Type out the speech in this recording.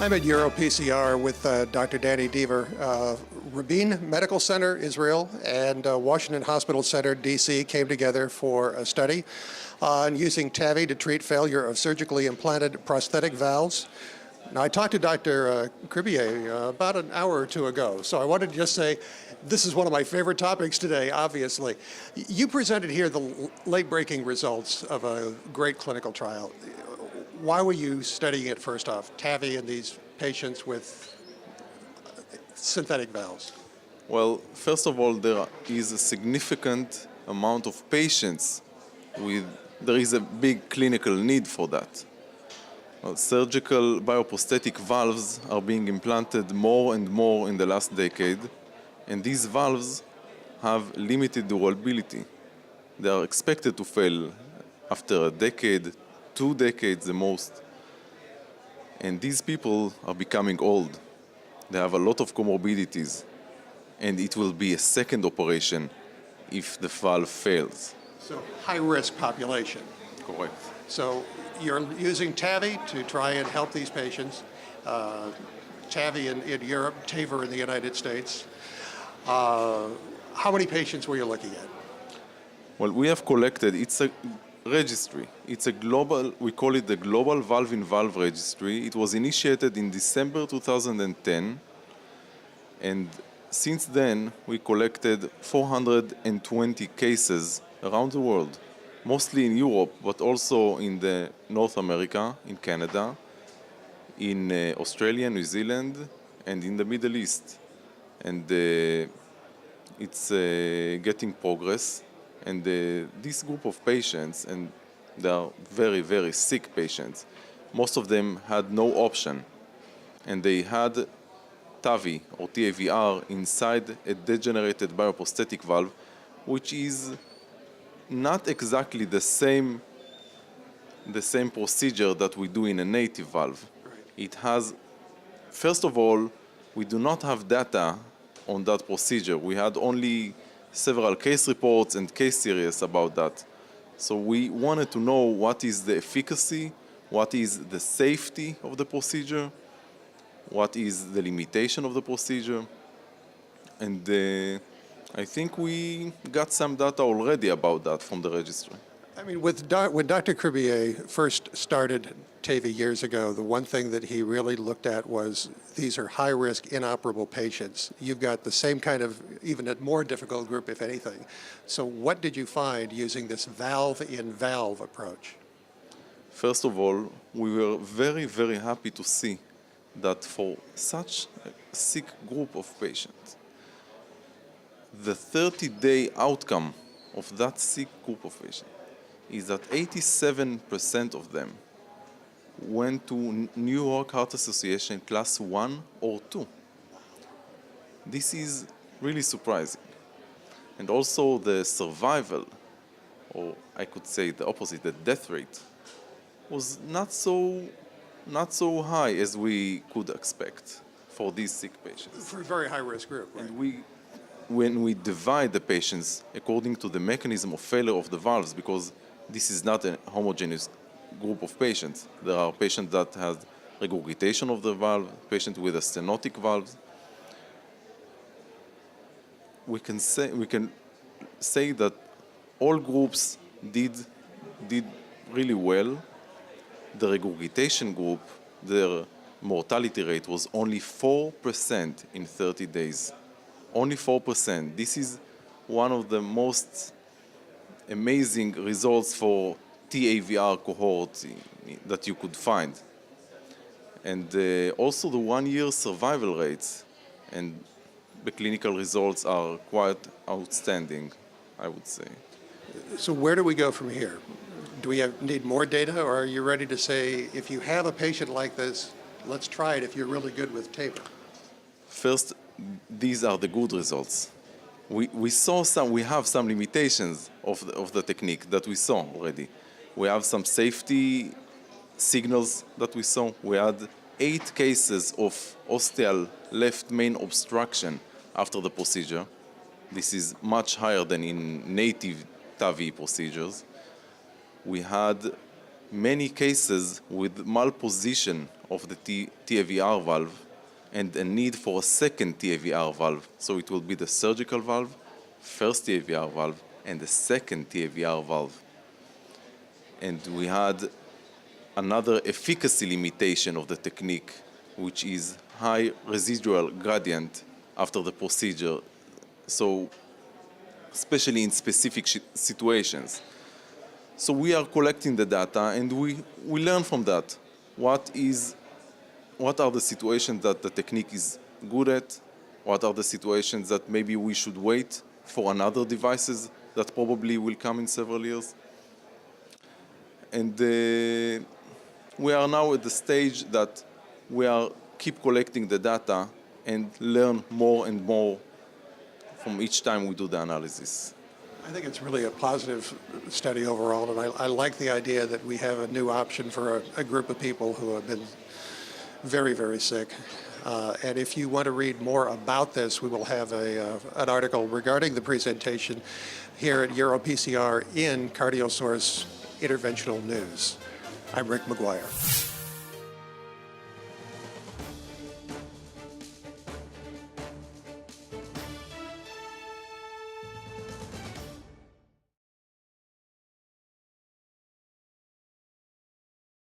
I'm at EuroPCR with Dr. Danny Dvir. Rabin Medical Center, Israel, and Washington Hospital Center, DC, came together for a study on using TAVI to treat failure of surgically implanted prosthetic valves. Now, I talked to Dr. Cribier about an hour or two ago, so I wanted to just say this is one of my favorite topics today, obviously. You presented here the late-breaking results of a great clinical trial. Why were you studying it first off, TAVI in these patients with synthetic valves? Well, first of all, there is a significant amount of patients there is a big clinical need for that. Surgical bioprosthetic valves are being implanted more and more in the last decade, and these valves have limited durability. They are expected to fail after a decade, 2 decades the most. And these people are becoming old. They have a lot of comorbidities, and it will be a second operation if the valve fails. So high-risk population. Correct. So you're using TAVI to try and help these patients. TAVI in Europe, Tavr in the United States. How many patients were you looking at? Well, we have collected, it's a registry. It's a global, we call it the Global Valve-in-Valve Registry. It was initiated in December 2010, and since then we collected 420 cases around the world, mostly in Europe, but also in North America, in Canada, in Australia, New Zealand, and in the Middle East. And it's getting progress. And this group of patients, and they are very, very sick patients, most of them had no option. And they had TAVI, or TAVR, inside a degenerated bioprosthetic valve, which is not exactly the same procedure that we do in a native valve. It has, first of all, we do not have data on that procedure. We had only several case reports and case series about that. So we wanted to know what is the efficacy, what is the safety of the procedure, what is the limitation of the procedure. And I think we got some data already about that from the registry. I mean, when Dr. Cribier first started TAVI years ago, the one thing that he really looked at was these are high-risk, inoperable patients. You've got the same kind of, even a more difficult group, if anything. So what did you find using this valve-in-valve approach? First of all, we were very, very happy to see that for such a sick group of patients, the 30-day outcome of that sick group of patients is that 87% of them went to New York Heart Association class 1 or 2. This is really surprising. And also the survival, or I could say the opposite, the death rate, was not so high as we could expect for these sick patients. For a very high-risk group, right? And when we divide the patients according to the mechanism of failure of the valves, because this is not a homogeneous group of patients. There are patients that have regurgitation of the valve, patients with a stenotic valve. We can say that all groups did really well. The regurgitation group, their mortality rate was only 4% in 30 days. Only 4%. This is one of the most amazing results for TAVR cohort that you could find. And also the 1-year survival rates and the clinical results are quite outstanding, I would say. So where do we go from here? Do we need more data, or are you ready to say, if you have a patient like this, let's try it if you're really good with Tavr? First, these are the good results. We have some limitations of the technique that we saw already. We have some safety signals that we saw. We had 8 cases of ostial left main obstruction after the procedure. This is much higher than in native TAVI procedures. We had many cases with malposition of the TAVR valve and a need for a second TAVR valve. So it will be the surgical valve, first TAVR valve, and the second TAVR valve. And we had another efficacy limitation of the technique, which is high residual gradient after the procedure. So especially in specific situations. So we are collecting the data and we learn from that. What are the situations that the technique is good at? What are the situations that maybe we should wait for another devices that probably will come in several years? And we are now at the stage that we are keep collecting the data and learn more and more from each time we do the analysis. I think it's really a positive study overall, and I like the idea that we have a new option for a group of people who have been very, very sick. And if you want to read more about this, we will have an article regarding the presentation here at EuroPCR in CardioSource Interventional News. I'm Rick McGuire.